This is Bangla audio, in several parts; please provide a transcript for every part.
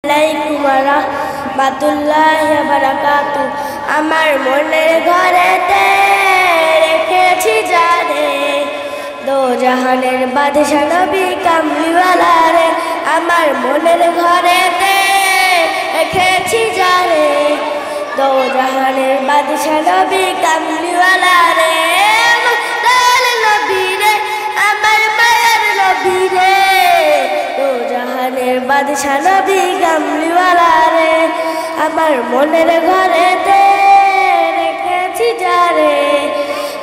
আলাইকুম ওয়া রাহমাতুল্লাহি ওয়া বারাকাতুহু। আমার মনের ঘরেতে রেখেছি যারে, দো জাহানের বাদশা নবী কামলিওয়ালা রে। আমার মনের ঘরেতে রেখেছি যারে, দো জাহানের বাদশা নবী কামলিওয়ালা রে। আমার নবী রে, আমার মায়ের নবী রে, দো জাহানের বাদশা নবী কামলিওয়ালা রে। আমার মনের ঘরেতে রেখেছি যারে,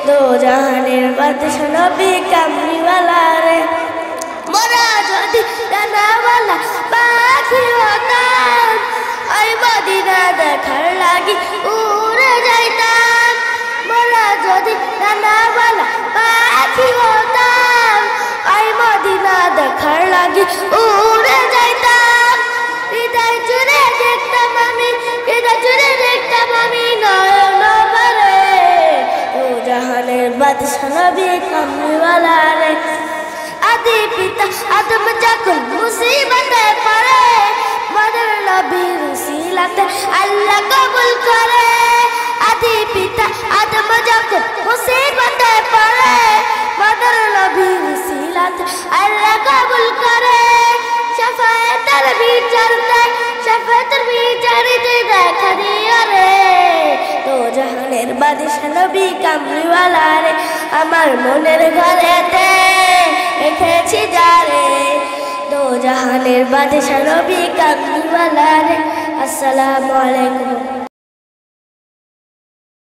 দো জাহানের বাদশা নবী কামলিওয়ালা রে। মোরা যদি ডানাওয়ালা পাখি হতাম, ওই মদিনা দেখার লাগি উড়ে যাইতাম। মোরা যদি ডানাওয়ালা পাখি হতাম, ওই মদিনা দেখার লাগি উড়ে যাইতাম। হৃদয় জুড়ে দেখতাম আমি, হৃদয় জুড়ে দেখতাম আমি নয়ন ভরে, দো জাহানের বাদশা নবী কামলিওয়ালা রে। আদি পিতা আদম যখন মুসিবতে পড়ে, মদর নবীর উসিলাতে আল্লাহ কবুল করে। আদি পিতা আদম যখন মুসিবতে পড়ে, মদর নবীর উসিলাতে আল্লাহ কবুল করে। শাফায়াতের বিচারতে, শাফায়াতের বিচারিতে দেখা দিও রে, দো জাহানের বাদশা নবী কামলিওয়ালা রে। আমার মনের ঘরেতে রেখেছি যারে, দো জাহানের বাদশা নবী কামলিওয়ালা রে। আসসালামু আলাইকুম।